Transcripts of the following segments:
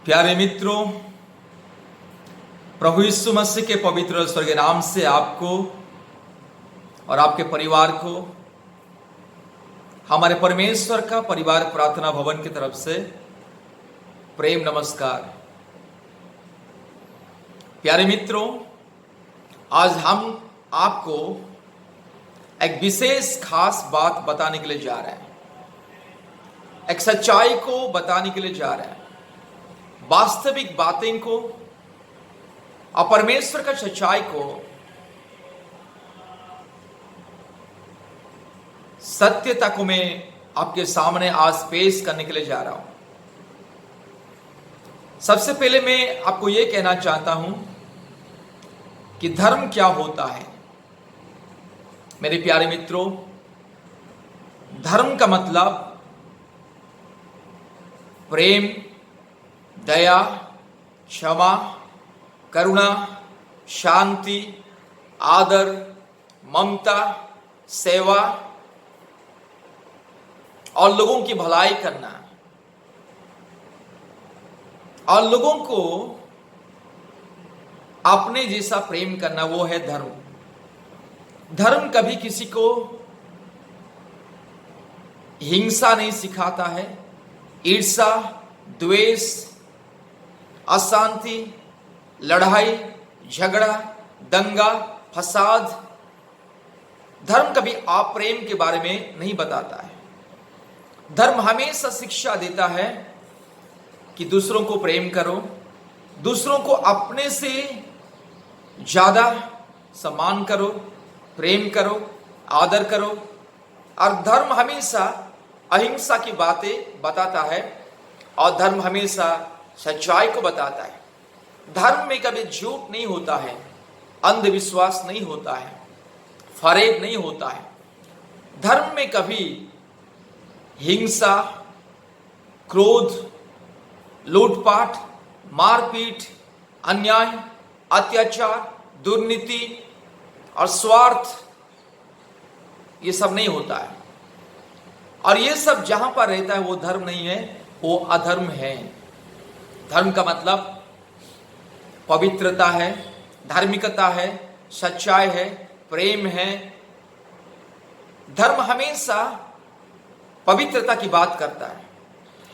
प्यारे मित्रों, प्रभु यीशु मसीह के पवित्र स्वर्गीय नाम से आपको और आपके परिवार को हमारे परमेश्वर का परिवार प्रार्थना भवन की तरफ से प्रेम नमस्कार। प्यारे मित्रों, आज हम आपको एक विशेष खास बात बताने के लिए जा रहे हैं, एक सच्चाई को बताने के लिए जा रहे हैं, वास्तविक बातें को और परमेश्वर का सच्चाई को सत्यता को मैं आपके सामने आज पेश करने के लिए जा रहा हूं। सबसे पहले मैं आपको यह कहना चाहता हूं कि धर्म क्या होता है। मेरे प्यारे मित्रों, धर्म का मतलब प्रेम, दया, क्षमा, करुणा, शांति, आदर, ममता, सेवा और लोगों की भलाई करना और लोगों को अपने जैसा प्रेम करना, वो है धर्म। धर्म कभी किसी को हिंसा नहीं सिखाता है, ईर्ष्या, द्वेष, अशांति, लड़ाई, झगड़ा, दंगा, फसाद। धर्म कभी अप्रेम के बारे में नहीं बताता है। धर्म हमेशा शिक्षा देता है कि दूसरों को प्रेम करो, दूसरों को अपने से ज्यादा सम्मान करो, प्रेम करो, आदर करो। और धर्म हमेशा अहिंसा की बातें बताता है और धर्म हमेशा सच्चाई को बताता है। धर्म में कभी झूठ नहीं होता है, अंधविश्वास नहीं होता है, फरेब नहीं होता है। धर्म में कभी हिंसा, क्रोध, लूटपाट, मारपीट, अन्याय, अत्याचार, दुर्नीति और स्वार्थ, ये सब नहीं होता है। और ये सब जहां पर रहता है वो धर्म नहीं है, वो अधर्म है। धर्म का मतलब पवित्रता है, धार्मिकता है, सच्चाई है, प्रेम है। धर्म हमेशा पवित्रता की बात करता है,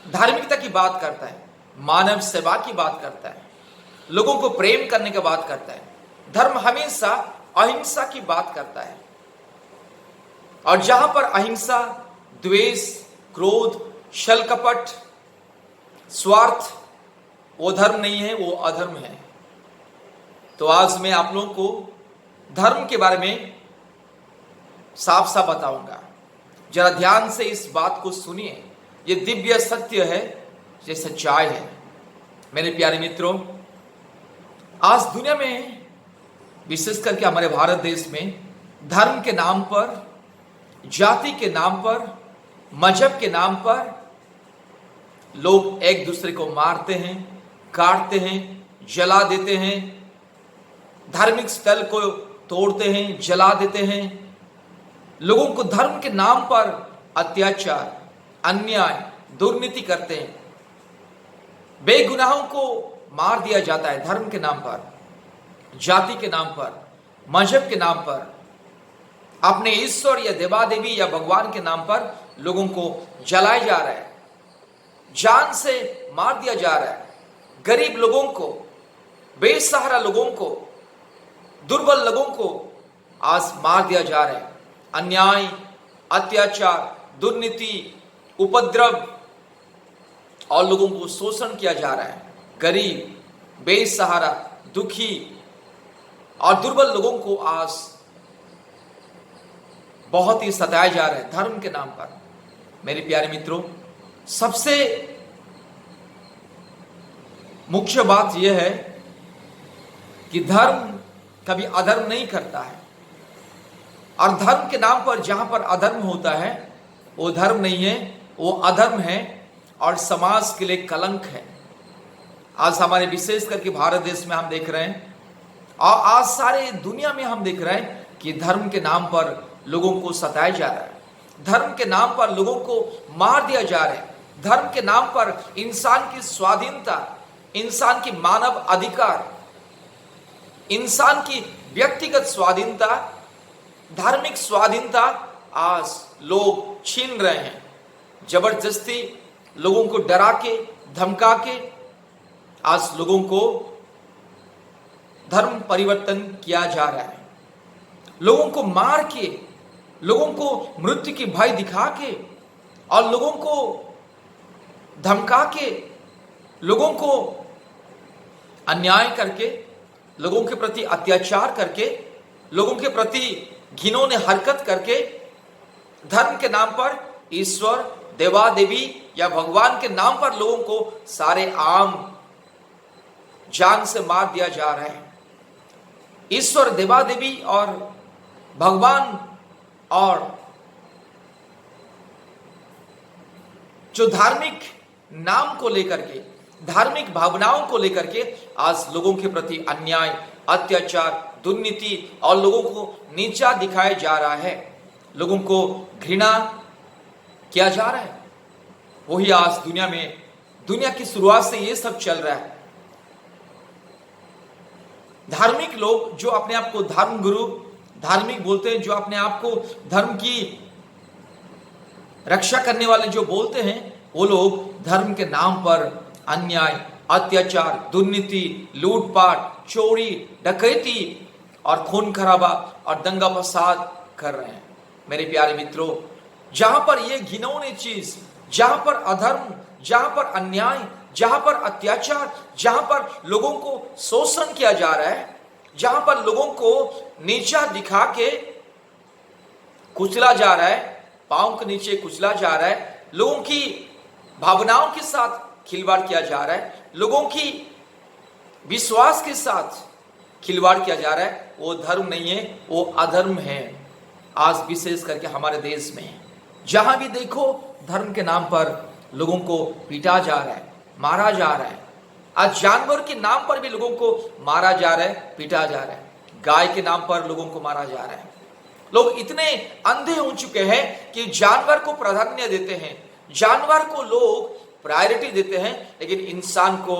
धार्मिकता की बात करता है, मानव सेवा की बात करता है, लोगों को प्रेम करने की बात करता है। धर्म हमेशा अहिंसा की बात करता है। और जहां पर अहिंसा, द्वेष, क्रोध, छल कपट, स्वार्थ, वो धर्म नहीं है, वो अधर्म है। तो आज मैं आप लोगों को धर्म के बारे में साफ साफ बताऊंगा। जरा ध्यान से इस बात को सुनिए। ये दिव्य सत्य है, ये सच्चाई है। मेरे प्यारे मित्रों, आज दुनिया में, विशेष करके हमारे भारत देश में, धर्म के नाम पर, जाति के नाम पर, मजहब के नाम पर लोग एक दूसरे को मारते हैं, काटते हैं, जला देते हैं, धार्मिक स्थल को तोड़ते हैं, जला देते हैं। लोगों को धर्म के नाम पर अत्याचार, अन्याय, दुर्नीति करते हैं। बेगुनाहों को मार दिया जाता है धर्म के नाम पर, जाति के नाम पर, मजहब के नाम पर, अपने ईश्वर या देवा देवी या भगवान के नाम पर लोगों को जलाया जा रहा है, जान से मार दिया जा रहा है। गरीब लोगों को, बेसहारा लोगों को, दुर्बल लोगों को आज मार दिया जा रहा है। अन्याय, अत्याचार, दुर्नीति, उपद्रव और लोगों को शोषण किया जा रहा है। गरीब, बेसहारा, दुखी और दुर्बल लोगों को आज बहुत ही सताया जा रहा है धर्म के नाम पर। मेरे प्यारे मित्रों, सबसे मुख्य बात यह है कि धर्म कभी अधर्म नहीं करता है। और धर्म के नाम पर जहां पर अधर्म होता है, वो धर्म नहीं है, वो अधर्म है और समाज के लिए कलंक है। आज हमारे विशेष करके भारत देश में हम देख रहे हैं और आज सारे दुनिया में हम देख रहे हैं कि धर्म के नाम पर लोगों को सताया जा रहा है, धर्म के नाम पर लोगों को मार दिया जा रहा है, धर्म के नाम पर इंसान की स्वाधीनता इंसान की मानव अधिकार, इंसान की व्यक्तिगत स्वाधीनता, धार्मिक स्वाधीनता आज लोग छीन रहे हैं। जबरदस्ती लोगों को डरा के, धमका के आज लोगों को धर्म परिवर्तन किया जा रहा है। लोगों को मार के, लोगों को मृत्यु की भय दिखा के और लोगों को धमका के, लोगों को अन्याय करके, लोगों के प्रति अत्याचार करके, लोगों के प्रति घिनौनी हरकत करके, धर्म के नाम पर, ईश्वर, देवा देवी या भगवान के नाम पर लोगों को सारे आम जान से मार दिया जा रहा है। ईश्वर, देवा देवी और भगवान और जो धार्मिक नाम को लेकर के, धार्मिक भावनाओं को लेकर के आज लोगों के प्रति अन्याय, अत्याचार, दुर्नीति और लोगों को नीचा दिखाया जा रहा है, लोगों को घृणा किया जा रहा है। वही आज दुनिया में, दुनिया की शुरुआत से ये सब चल रहा है। धार्मिक लोग जो अपने आप को धर्म गुरु, धार्मिक बोलते हैं, जो अपने आप को धर्म की रक्षा करने वाले जो बोलते हैं, वो लोग धर्म के नाम पर अन्याय, अत्याचार, दुर्नीति, लूटपाट, चोरी, डकैती और खून खराबा और दंगा फसाद कर रहे हैं। मेरे प्यारे मित्रों, जहां पर ये घिनौनी चीज, जहां पर अधर्म, जहां पर अन्याय, जहां पर अत्याचार, जहां पर लोगों को शोषण किया जा रहा है, जहां पर लोगों को नीचा दिखा के कुचला जा रहा है, पांव के नीचे कुचला जा रहा है, लोगों की भावनाओं के साथ खिलवाड़ किया जा रहा है, लोगों की विश्वास के साथ खिलवाड़ किया जा रहा है, वो धर्म नहीं है, वो अधर्म है। आज विशेष करके हमारे देश में जहां भी देखो धर्म के नाम पर लोगों को पीटा जा रहा है, मारा जा रहा है। आज जानवर के नाम पर भी लोगों को मारा जा रहा है, पीटा जा रहा है। गाय के नाम पर लोगों को मारा जा रहा है। लोग इतने अंधे हो चुके हैं कि जानवर को प्राधान्य देते हैं, जानवर को लोग प्रायोरिटी देते हैं, लेकिन इंसान को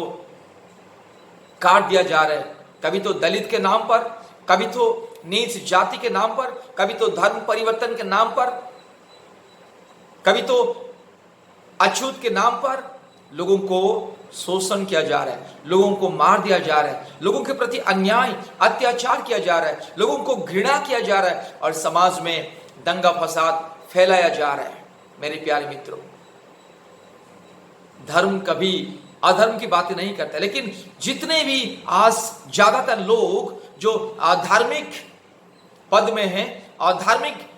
काट दिया जा रहा है। कभी तो दलित के नाम पर, कभी तो नीच जाति के नाम पर, कभी तो धर्म परिवर्तन के नाम पर, कभी तो अछूत के नाम पर लोगों को शोषण किया जा रहा है, लोगों को मार दिया जा रहा है, लोगों के प्रति अन्याय, अत्याचार किया जा रहा है, लोगों को घृणा किया जा रहा है और समाज में दंगा फसाद फैलाया जा रहा है। मेरे प्यारे मित्रों, धर्म कभी अधर्म की बातें नहीं करता, लेकिन जितने भी आज ज्यादातर लोग जो धार्मिक पद में हैं और धार्मिक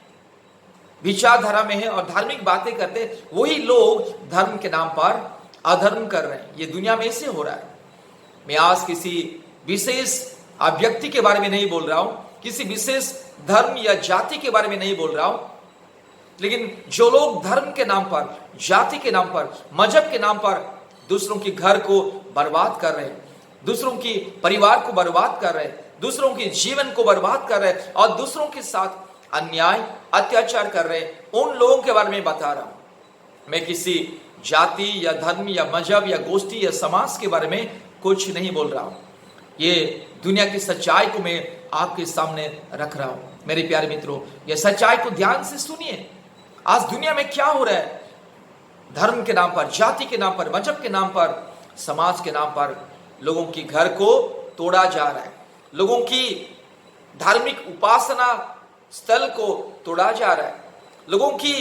विचारधारा में है और धार्मिक बातें करते हैं, वही लोग धर्म के नाम पर अधर्म कर रहे हैं। ये दुनिया में ऐसे हो रहा है। मैं आज किसी विशेष व्यक्ति के बारे में नहीं बोल रहा हूं, किसी विशेष धर्म या जाति के बारे में नहीं बोल रहा हूं, लेकिन जो लोग धर्म के नाम पर, जाति के नाम पर, मजहब के नाम पर दूसरों के घर को बर्बाद कर रहे हैं, दूसरों की परिवार को बर्बाद कर रहे हैं, दूसरों के जीवन को बर्बाद कर रहे हैं और दूसरों के साथ अन्याय, अत्याचार कर रहे हैं, उन लोगों के बारे में बता रहा हूं। मैं किसी जाति या धर्म या मजहब या गोष्ठी या समाज के बारे में कुछ नहीं बोल रहा हूं। ये दुनिया की सच्चाई को मैं आपके सामने रख रहा हूं। मेरे प्यारे मित्रों, ये सच्चाई को ध्यान से सुनिए। आज दुनिया में क्या हो रहा है? धर्म के नाम पर, जाति के नाम पर, मजहब के नाम पर, समाज के नाम पर लोगों की घर को तोड़ा जा रहा है, लोगों की धार्मिक उपासना स्थल को तोड़ा जा रहा है, लोगों की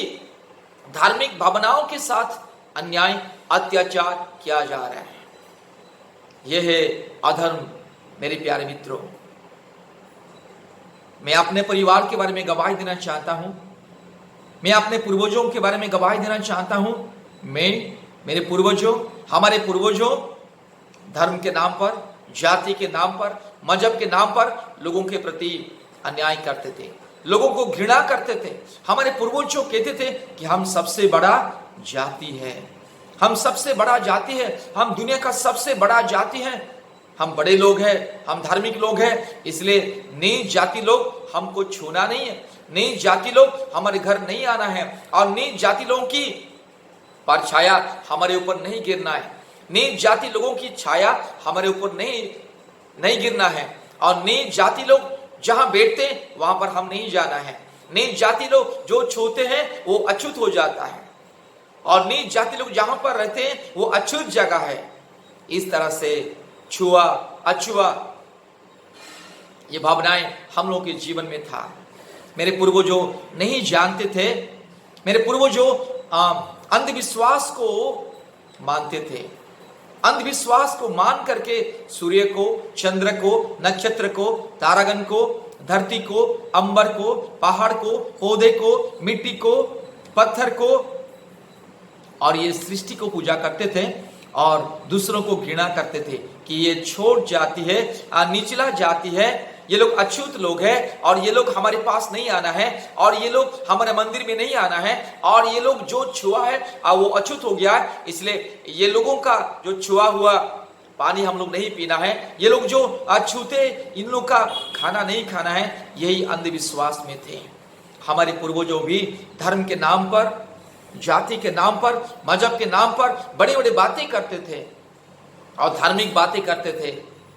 धार्मिक भावनाओं के साथ अन्याय, अत्याचार किया जा रहा है। यह है अधर्म। मेरे प्यारे मित्रों, मैं अपने परिवार के बारे में गवाही देना चाहता हूं, मैं अपने पूर्वजों के बारे में गवाही देना चाहता हूं। मेरे पूर्वजों, हमारे पूर्वजों धर्म के नाम पर, जाति के नाम पर, मजहब के नाम पर लोगों के प्रति अन्याय करते थे, लोगों को घृणा करते थे। हमारे पूर्वजों कहते थे कि हम सबसे बड़ा जाति है, हम सबसे बड़ा जाति है, हम दुनिया का सबसे बड़ा जाति है, हम बड़े लोग हैं, हम धार्मिक लोग हैं, इसलिए नीच जाति लोग हमको छूना नहीं है, नीच जाति लोग हमारे घर नहीं आना है और नीच जाति लोगों की परछाया हमारे ऊपर नहीं गिरना है। नीच जाति लोगों की छाया हमारे ऊपर नहीं गिरना है। और नीच जाति लोग जहां बैठते हैं वहां पर हम नहीं जाना है। नीच जाति लोग जो छूते हैं वो अछूत हो जाता है, और नीच जाति लोग जहां पर रहते हैं वो अछूत जगह है। इस तरह से छुआ अछुआ ये भावनाएं हम लोगों के जीवन में था। मेरे पूर्वजों नहीं जानते थे, मेरे पूर्वजों अंधविश्वास को मानते थे। अंधविश्वास को मान करके सूर्य को, चंद्र को, नक्षत्र को, तारागण को, धरती को, अंबर को, पहाड़ को, पौधे को, मिट्टी को, पत्थर को और ये सृष्टि को पूजा करते थे और दूसरों को घृणा करते थे कि ये छोट जाति है, निचला जाति है, ये लोग अछूत लोग हैं और ये लोग हमारे पास नहीं आना है, और ये लोग हमारे मंदिर में नहीं आना है, और ये लोग जो छुआ है वो अछूत हो गया है, इसलिए ये लोगों का जो छुआ हुआ पानी हम लोग नहीं पीना है, ये लोग जो अछूते इन लोग का खाना नहीं खाना है। यही अंधविश्वास में थे। हमारे पूर्वजों भी धर्म के नाम पर, जाति के नाम पर, मजहब के नाम पर बड़ी बड़ी बातें करते थे और धार्मिक बातें करते थे,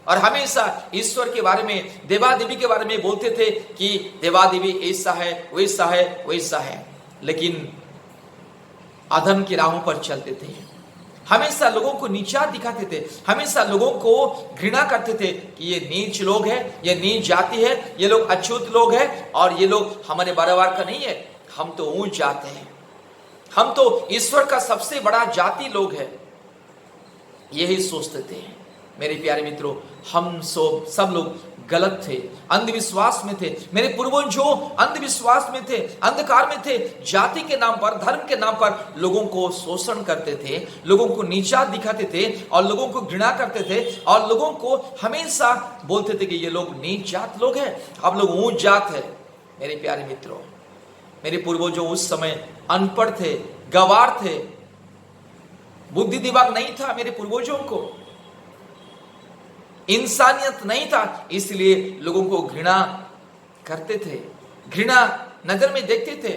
और हमेशा ईश्वर के बारे में, देवा देवी के बारे में बोलते थे कि देवा देवी ऐसा है, वैसा है, वैसा है, लेकिन अधर्म की राहों पर चलते थे। हमेशा लोगों को नीचा दिखाते थे, हमेशा लोगों को घृणा करते थे कि ये नीच लोग है, ये नीच जाति है, ये लोग अछूत लोग हैं और ये लोग हमारे परिवार का नहीं है, हम तो ऊंच जाते हैं, हम तो ईश्वर का सबसे बड़ा जाति लोग हैं, यही सोचते थे। मेरे प्यारे मित्रों, हम सब लोग गलत थे, अंधविश्वास में थे। मेरे पूर्वज जो अंधविश्वास में थे, अंधकार में थे, जाति के नाम पर, धर्म के नाम पर लोगों को शोषण करते थे, लोगों को नीचा दिखाते थे और लोगों को घृणा करते थे और लोगों को हमेशा बोलते थे कि ये लोग नीच जात लोग हैं, हम लोग ऊंच जात है। मेरे प्यारे मित्रों, मेरे पूर्वजों उस समय अनपढ़ थे, गवार थे, बुद्धि दिमाग नहीं था मेरे पूर्वजों को, इंसानियत नहीं था, इसलिए लोगों को घृणा करते थे, घृणा नजर में देखते थे,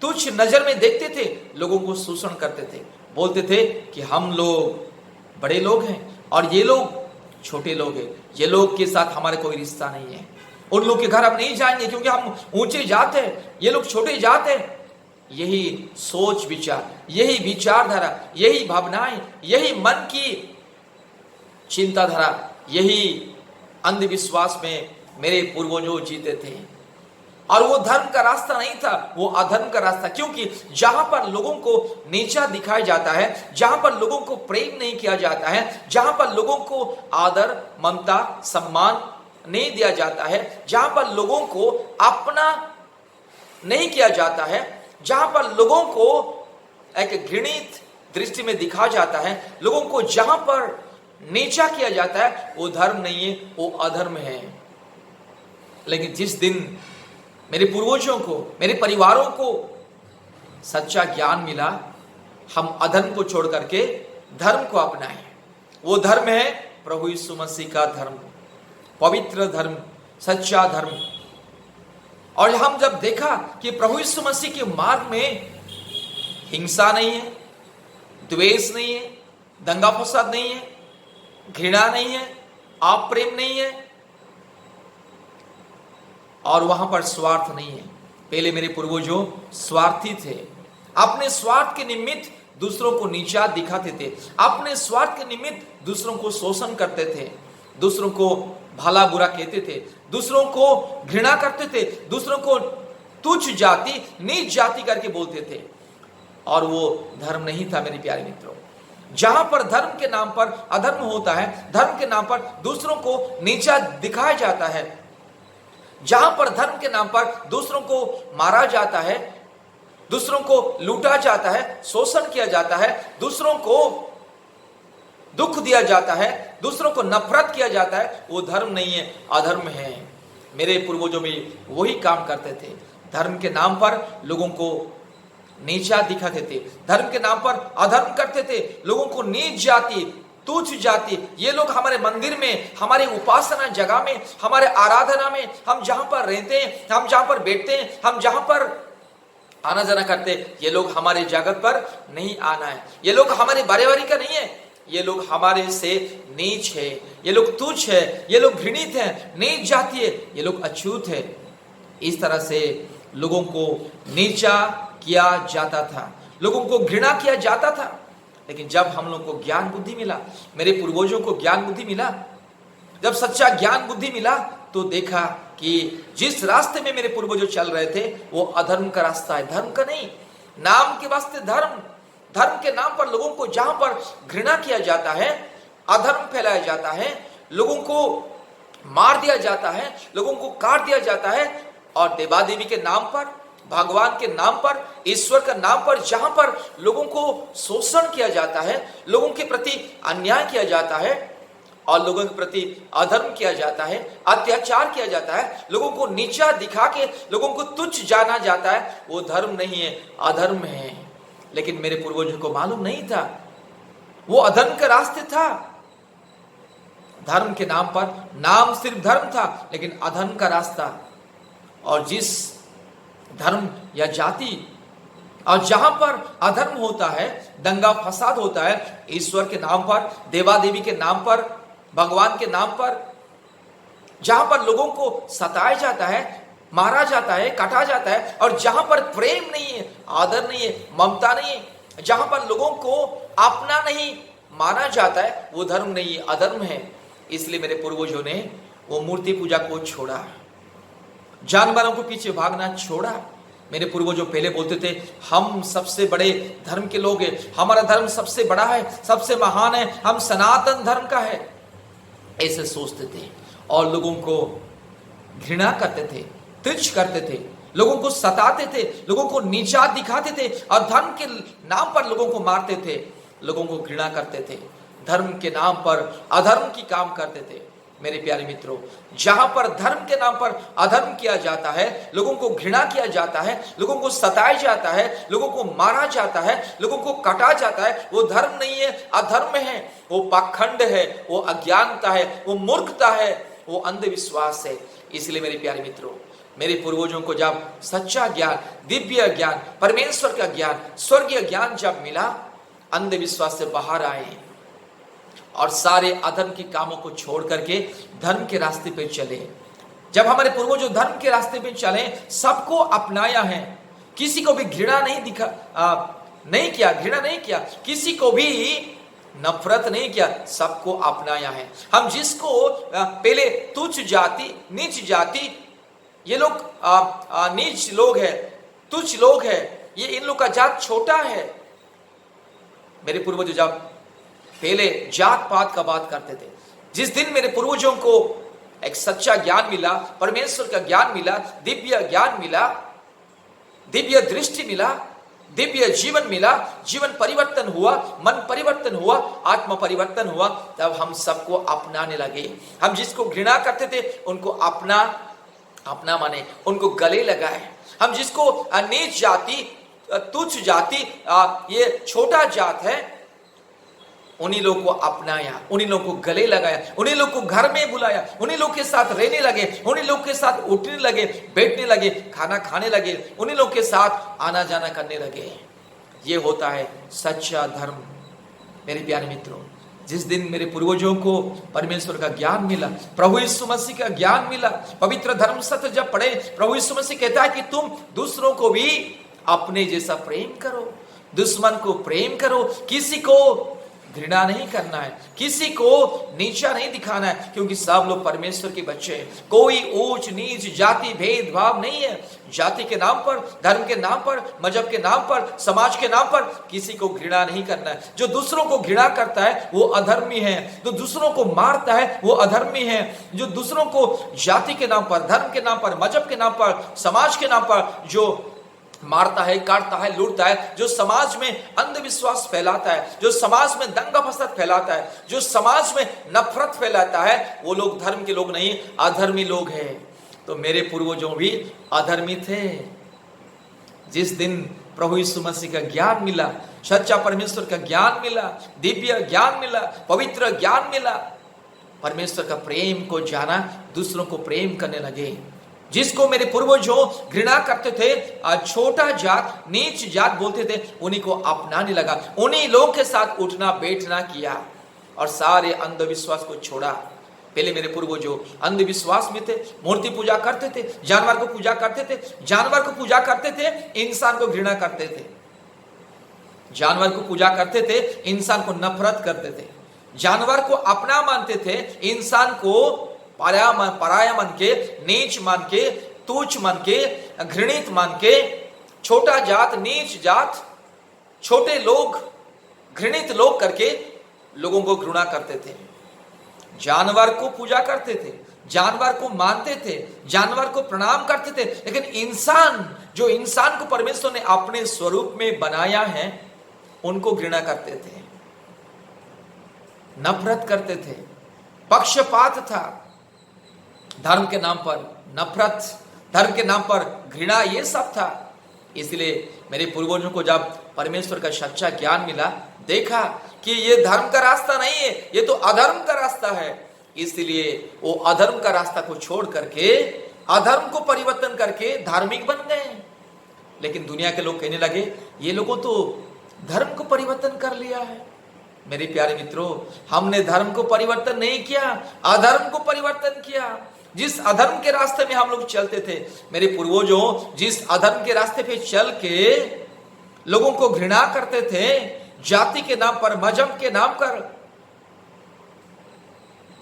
तुच्छ नजर में देखते थे, लोगों को शोषण करते थे, बोलते थे कि हम लोग बड़े लोग हैं और ये लोग छोटे लोग हैं, ये लोग के साथ हमारे कोई रिश्ता नहीं है, उन लोग के घर हम नहीं जाएंगे क्योंकि हम ऊंचे जात हैं, ये लोग छोटे जात हैं। यही सोच विचार, यही विचारधारा, यही भावनाएं, यही मन की चिंताधारा, यही अंधविश्वास में मेरे पूर्वजों जीते थे। और वो धर्म का रास्ता नहीं था, वो अधर्म का रास्ता, क्योंकि जहां पर लोगों को नीचा दिखाया जाता है, जहां पर लोगों को प्रेम नहीं किया जाता है, जहां पर लोगों को आदर, ममता, सम्मान नहीं दिया जाता है, जहां पर लोगों को अपना नहीं किया जाता है, जहां पर लोगों को एक घृणित दृष्टि में दिखा जाता है, लोगों को जहां पर नीचा किया जाता है, वो धर्म नहीं है, वो अधर्म है। लेकिन जिस दिन मेरे पूर्वजों को, मेरे परिवारों को सच्चा ज्ञान मिला, हम अधर्म को छोड़ करके धर्म को अपनाए। वो धर्म है प्रभु यीशु मसीह का धर्म, पवित्र धर्म, सच्चा धर्म। और हम जब देखा कि प्रभु यीशु मसीह के मार्ग में हिंसा नहीं है, द्वेष नहीं है, दंगा फसाद नहीं है, घृणा नहीं है, आप प्रेम नहीं है, और वहां पर स्वार्थ नहीं है। पहले मेरे पूर्वजों स्वार्थी थे, अपने स्वार्थ के निमित्त दूसरों को नीचा दिखाते थे, अपने स्वार्थ के निमित्त दूसरों को शोषण करते थे, दूसरों को भला बुरा कहते थे, दूसरों को घृणा करते थे, दूसरों को तुच्छ जाति, नीच जाति करके बोलते थे। और वो धर्म नहीं था मेरे प्यारे मित्रों। जहां पर धर्म के नाम पर अधर्म होता है, धर्म के नाम पर दूसरों को नीचा दिखाया जाता है, जहां पर धर्म के नाम पर दूसरों को मारा जाता है, दूसरों को लूटा जाता है, शोषण किया जाता है, दूसरों को दुख दिया जाता है, दूसरों को नफरत किया जाता है, वो धर्म नहीं है, अधर्म है। मेरे पूर्वजों में वही काम करते थे, धर्म के नाम पर लोगों को नीचा दिखाते थे, धर्म के नाम पर अधर्म करते थे, लोगों को नीच जाति, तुच्छ जाति। ये लोग हमारे मंदिर में, हमारे उपासना जगह में, हमारे आराधना में, हम जहां पर रहते हैं, हम जहां पर बैठते हैं, हम जहां पर आना जाना करते, ये लोग हमारे जगत पर नहीं आना है, ये लोग हमारे बारीवारी का नहीं है, ये लोग हमारे से नीच है, ये लोग तुच्छ है, ये लोग घृणित है, नीच जाति है, ये लोग अछूत है। इस तरह से लोगों को नीचा किया जाता था, लोगों को घृणा किया जाता था। लेकिन जब हम लोग को ज्ञान बुद्धि मिला, मेरे पूर्वजों को ज्ञान बुद्धि मिला, जब सच्चा ज्ञान बुद्धि मिला, तो देखा कि जिस रास्ते में मेरे पूर्वजों चल रहे थे वो अधर्म का रास्ता है, धर्म का नहीं। नाम के वास्ते धर्म, धर्म के नाम पर लोगों को जहां पर घृणा किया जाता है, अधर्म फैलाया जाता है, लोगों को मार दिया जाता है, लोगों को काट दिया जाता है, और देवा देवी के नाम पर, भगवान के नाम पर, ईश्वर का नाम पर जहां पर लोगों को शोषण किया जाता है, लोगों के प्रति अन्याय किया जाता है और लोगों के प्रति अधर्म किया जाता है, अत्याचार किया जाता है, लोगों को नीचा दिखा के लोगों को तुच्छ जाना जाता है, वो धर्म नहीं है, अधर्म है। लेकिन मेरे पूर्वजों को मालूम नहीं था, वो अधर्म का रास्ते था। धर्म के नाम पर, नाम सिर्फ धर्म था लेकिन अधर्म का रास्ता। और जिस धर्म या जाति और जहां पर अधर्म होता है, दंगा फसाद होता है, ईश्वर के नाम पर, देवा देवी के नाम पर, भगवान के नाम पर, जहां पर लोगों को सताया जाता है, मारा जाता है, काटा जाता है, और जहां पर प्रेम नहीं है, आदर नहीं है, ममता नहीं है, जहां पर लोगों को अपना नहीं माना जाता है, वो धर्म नहीं है, अधर्म है। इसलिए मेरे पूर्वजों ने वो मूर्ति पूजा को छोड़ा, जानवरों को पीछे भागना छोड़ा। मेरे पूर्वजों पहले बोलते थे हम सबसे बड़े धर्म के लोग हैं, हमारा धर्म सबसे बड़ा है, सबसे महान है, हम सनातन धर्म का है, ऐसे सोचते थे और लोगों को घृणा करते थे, तुच्छ करते थे, लोगों को सताते थे, लोगों को नीचा दिखाते थे और धर्म के नाम पर लोगों को मारते थे, लोगों को घृणा करते थे, धर्म के नाम पर अधर्म की काम करते थे। मेरे प्यारे मित्रों, जहां पर धर्म के नाम पर अधर्म किया जाता है, लोगों को घृणा किया जाता है, लोगों को सताया जाता है, लोगों को मारा जाता है, लोगों को काटा जाता है, वो धर्म नहीं है, अधर्म है, वो पाखंड है, वो अज्ञानता है, वो मूर्खता है, वो अंधविश्वास है। इसलिए मेरे प्यारे मित्रों, मेरे पूर्वजों को जब सच्चा ज्ञान, दिव्य ज्ञान, परमेश्वर का ज्ञान, स्वर्गीय ज्ञान जब मिला, अंधविश्वास से बाहर आए और सारे अधर्म के कामों को छोड़ करके धर्म के रास्ते पे चले। जब हमारे पूर्वज धर्म के रास्ते पे चले, सबको अपनाया है, किसी को भी घृणा नहीं किया, किसी को भी नफरत नहीं किया, सबको अपनाया है। हम जिसको पहले तुच्छ जाति, नीच जाति, ये लोग नीच लोग है, तुच्छ लोग है, ये इन लोग का जात छोटा है। मेरे पूर्वज जब पहले जात पात का बात करते थे, जिस दिन मेरे पूर्वजों को एक सच्चा ज्ञान मिला, परमेश्वर का ज्ञान मिला, दिव्य ज्ञान मिला, दिव्य दृष्टि मिला, दिव्य जीवन मिला, जीवन परिवर्तन हुआ, मन परिवर्तन हुआ, आत्मा परिवर्तन हुआ, तब हम सबको अपनाने लगे। हम जिसको घृणा करते थे उनको अपना माने, उनको गले लगाए। हम जिसको नीच जाति, तुच्छ जाति, ये छोटा जात है, उन्हीं लोग को अपनाया, उन्हीं लोग को गले लगाया, उन्हीं लोग को घर में बुलाया, उन्हीं लोग के साथ रहने लगे, उन्हीं लोग के साथ उठने लगे, बैठने लगे, खाना खाने लगे, उन्हीं लोग के साथ आना जाना करने लगे। ये होता है सच्चा धर्म। मेरे प्यारे मित्रों, जिस दिन मेरे पूर्वजों को परमेश्वर का ज्ञान मिला, प्रभु यीशु मसीह का ज्ञान मिला, पवित्र धर्म सत्य जब पढ़े, प्रभु यीशु मसीह कहता है कि तुम दूसरों को भी अपने जैसा प्रेम करो, दुश्मन को प्रेम करो, किसी को घृणा नहीं करना है, किसी को नीचा नहीं दिखाना है, क्योंकि सब लोग परमेश्वर के बच्चे हैं। कोई ऊंच नीच जाति भेदभाव नहीं है। जाति के नाम पर, धर्म के नाम पर, मजहब के नाम पर, समाज के नाम पर किसी को घृणा नहीं करना है। जो दूसरों को घृणा करता है वो अधर्मी है, जो दूसरों को मारता है वो अधर्मी है, जो दूसरों को जाति के नाम पर, धर्म के नाम पर, मजहब के नाम पर, समाज के नाम पर जो मारता है, काटता है, लूटता है, जो समाज में अंधविश्वास फैलाता है, जो समाज में दंगा फसाद फैलाता है, जो समाज में नफरत फैलाता है, वो लोग धर्म के लोग नहीं, अधर्मी लोग हैं। तो मेरे पूर्वजों भी अधर्मी थे। जिस दिन प्रभु यीशु मसीह का ज्ञान मिला, सच्चा परमेश्वर का ज्ञान मिला, दिव्य ज्ञान मिला, पवित्र ज्ञान मिला, परमेश्वर का प्रेम को जाना, दूसरों को प्रेम करने लगे। जिसको मेरे पूर्वजों घृणा करते थे, छोटा जात, नीच जात बोलते थे, उन्हीं को अपनाने लगा, उन्हीं लोग के साथ उठना बैठना किया। और सारे अंधविश्वास को छोड़ा। पहले मेरे पूर्वजों अंधविश्वास में थे, मूर्ति पूजा करते थे, जानवर को पूजा करते थे, जानवर को पूजा करते थे, इंसान को घृणा करते थे। जानवर को पूजा करते थे, इंसान को नफरत करते थे। जानवर को अपना मानते थे, इंसान को पराया मान के, नीच मान के, तुच्छ मान के, घृणित मान के, छोटा जात, नीच जात, छोटे लोग, घृणित लोग करके लोगों को घृणा करते थे। जानवर को पूजा करते थे, जानवर को मानते थे, जानवर को प्रणाम करते थे, लेकिन इंसान, जो इंसान को परमेश्वर ने अपने स्वरूप में बनाया है, उनको घृणा करते थे, नफरत करते थे, पक्षपात था। धर्म के नाम पर नफरत, धर्म के नाम पर घृणा, ये सब था। इसलिए मेरे पूर्वजों को जब परमेश्वर का सच्चा ज्ञान मिला, देखा कि ये धर्म का रास्ता नहीं है, ये तो अधर्म का रास्ता है। इसलिए वो अधर्म का रास्ता को छोड़ करके, अधर्म को परिवर्तन करके धार्मिक बन गए। लेकिन दुनिया के लोग कहने लगे, ये लोगों तो धर्म को परिवर्तन कर लिया है। मेरे प्यारे मित्रों, हमने धर्म को परिवर्तन नहीं किया, अधर्म को परिवर्तन किया। जिस अधर्म के रास्ते में हम लोग चलते थे, मेरे पूर्वजों जिस अधर्म के रास्ते पे चल के लोगों को घृणा करते थे, जाति के नाम पर, मजहब के नाम पर,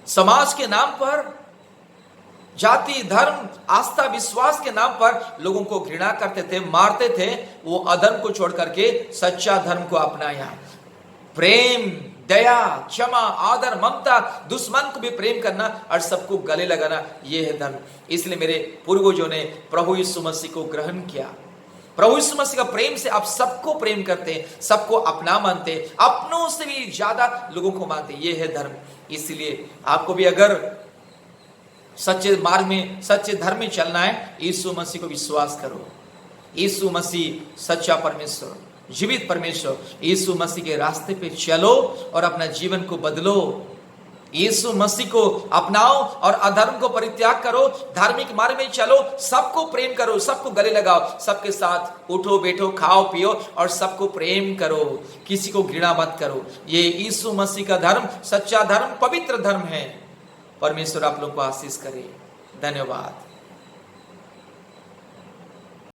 समाज के नाम पर, जाति, धर्म, आस्था, विश्वास के नाम पर लोगों को घृणा करते थे, मारते थे, वो अधर्म को छोड़ करके सच्चा धर्म को अपनाया। प्रेम, दया, क्षमा, आदर, ममता, दुश्मन को भी प्रेम करना और सबको गले लगाना, यह है धर्म। इसलिए मेरे पूर्वजों ने प्रभु यीशु मसीह को ग्रहण किया। प्रभु यीशु मसीह का प्रेम से आप सबको प्रेम करते हैं, सबको अपना मानते, अपनों से भी ज्यादा लोगों को मानते, ये है धर्म। इसलिए आपको भी अगर सच्चे मार्ग में, सच्चे धर्म में चलना है, यीशु मसीह को विश्वास करो। यीशु मसीह सच्चा परमेश्वर, जीवित परमेश्वर, यीशु मसीह के रास्ते पे चलो और अपना जीवन को बदलो। यीशु मसीह को अपनाओ और अधर्म को परित्याग करो, धार्मिक मार्ग में चलो, सबको प्रेम करो, सबको गले लगाओ, सबके साथ उठो बैठो, खाओ पियो और सबको प्रेम करो, किसी को घृणा मत करो। ये यीशु मसीह का धर्म सच्चा धर्म, पवित्र धर्म है। परमेश्वर आप लोग को आशीष करे। धन्यवाद।